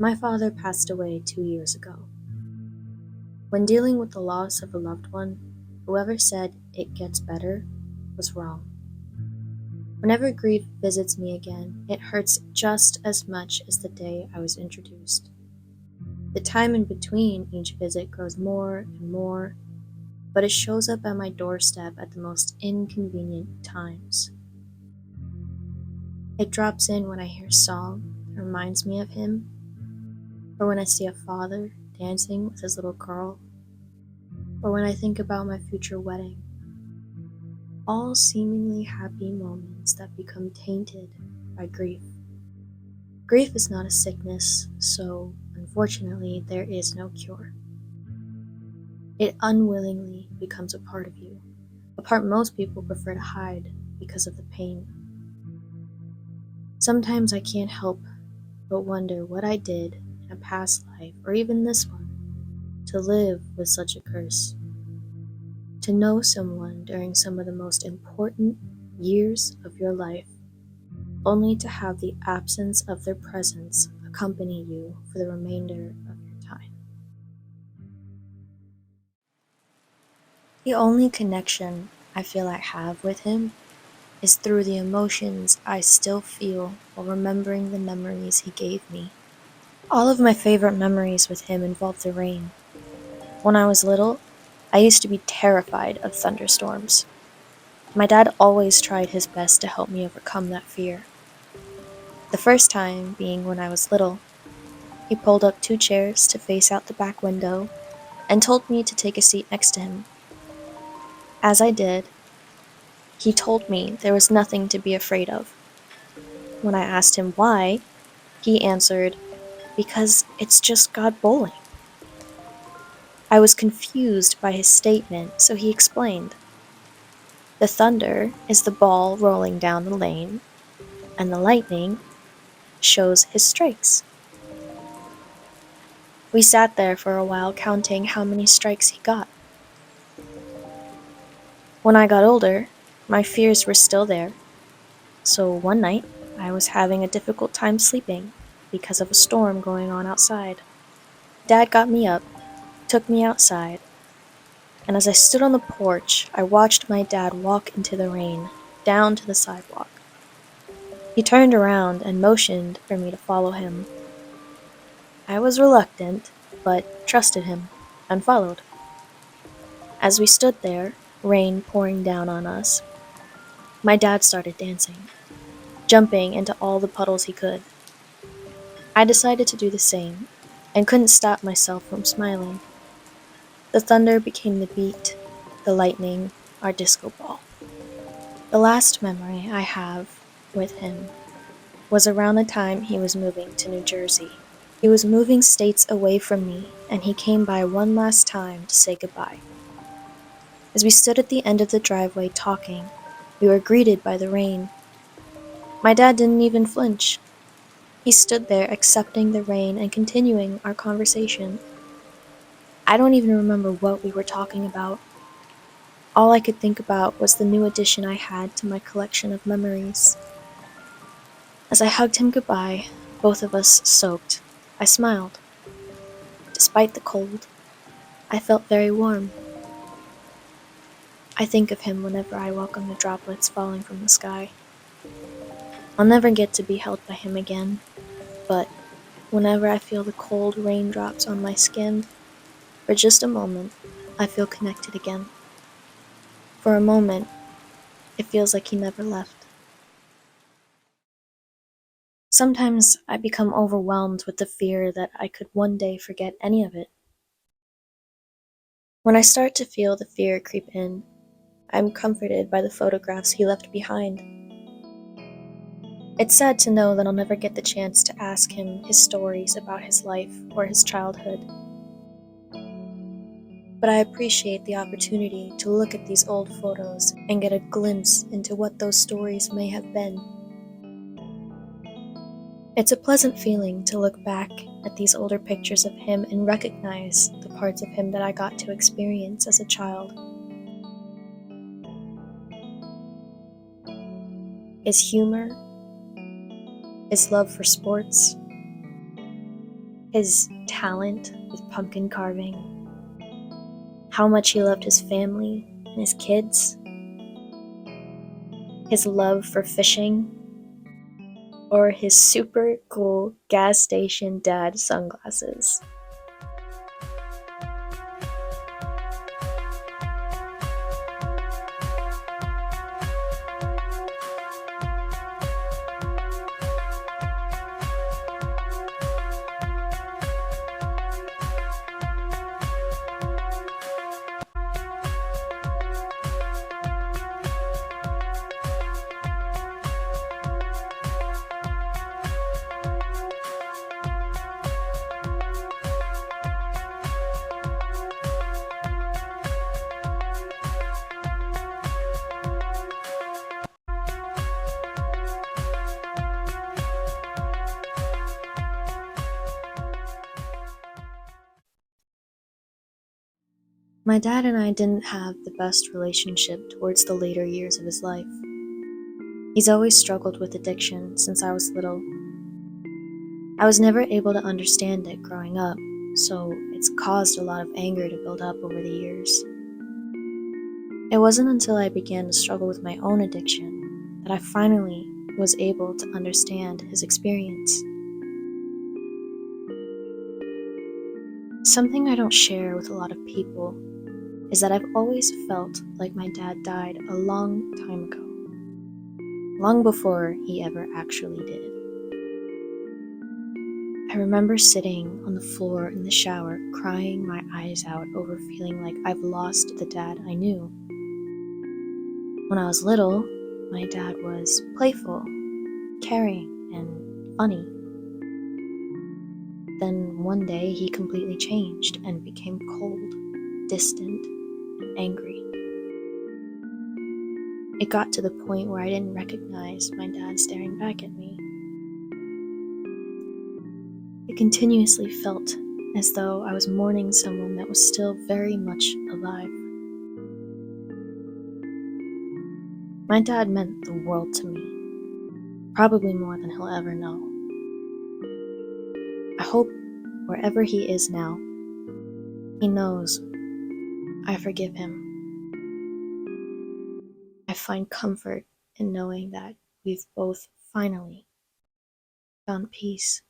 My father passed away 2 years ago. When dealing with the loss of a loved one, whoever said it gets better was wrong. Whenever grief visits me again, it hurts just as much as the day I was introduced. The time in between each visit grows more and more, but it shows up at my doorstep at the most inconvenient times. It drops in when I hear a song that reminds me of him, or when I see a father dancing with his little girl, or when I think about my future wedding. All seemingly happy moments that become tainted by grief. Grief is not a sickness, so unfortunately there is no cure. It unwillingly becomes a part of you, a part most people prefer to hide because of the pain. Sometimes I can't help but wonder what I did in a past life, or even this one, to live with such a curse. To know someone during some of the most important years of your life, only to have the absence of their presence accompany you for the remainder of your time. The only connection I feel I have with him is through the emotions I still feel while remembering the memories he gave me. All of my favorite memories with him involve the rain. When I was little, I used to be terrified of thunderstorms. My dad always tried his best to help me overcome that fear. The first time being when I was little. He pulled up 2 chairs to face out the back window and told me to take a seat next to him. As I did, he told me there was nothing to be afraid of. When I asked him why, he answered, "Because it's just God bowling." I was confused by his statement, so he explained. The thunder is the ball rolling down the lane, and the lightning shows his strikes. We sat there for a while counting how many strikes he got. When I got older, my fears were still there, so one night I was having a difficult time sleeping because of a storm going on outside. Dad got me up, took me outside, and as I stood on the porch, I watched my dad walk into the rain, down to the sidewalk. He turned around and motioned for me to follow him. I was reluctant, but trusted him, and followed. As we stood there, rain pouring down on us, my dad started dancing, jumping into all the puddles he could. I decided to do the same, and couldn't stop myself from smiling. The thunder became the beat, the lightning, our disco ball. The last memory I have with him was around the time he was moving to New Jersey. He was moving states away from me, and he came by one last time to say goodbye. As we stood at the end of the driveway talking, we were greeted by the rain. My dad didn't even flinch. He stood there accepting the rain and continuing our conversation. I don't even remember what we were talking about. All I could think about was the new addition I had to my collection of memories. As I hugged him goodbye, both of us soaked, I smiled. Despite the cold, I felt very warm. I think of him whenever I welcome the droplets falling from the sky. I'll never get to be held by him again, but whenever I feel the cold raindrops on my skin, for just a moment, I feel connected again. For a moment, it feels like he never left. Sometimes I become overwhelmed with the fear that I could one day forget any of it. When I start to feel the fear creep in, I'm comforted by the photographs he left behind. It's sad to know that I'll never get the chance to ask him his stories about his life or his childhood. But I appreciate the opportunity to look at these old photos and get a glimpse into what those stories may have been. It's a pleasant feeling to look back at these older pictures of him and recognize the parts of him that I got to experience as a child. His humor, his love for sports, his talent with pumpkin carving, how much he loved his family and his kids, his love for fishing, or his super cool gas station dad sunglasses. My dad and I didn't have the best relationship towards the later years of his life. He's always struggled with addiction since I was little. I was never able to understand it growing up, so it's caused a lot of anger to build up over the years. It wasn't until I began to struggle with my own addiction that I finally was able to understand his experience. Something I don't share with a lot of people is that I've always felt like my dad died a long time ago, long before he ever actually did. I remember sitting on the floor in the shower, crying my eyes out over feeling like I've lost the dad I knew. When I was little, my dad was playful, caring, and funny. Then one day he completely changed and became cold, distant, and angry. It got to the point where I didn't recognize my dad staring back at me. It continuously felt as though I was mourning someone that was still very much alive. My dad meant the world to me, probably more than he'll ever know. I hope wherever he is now, he knows I forgive him. I find comfort in knowing that we've both finally found peace.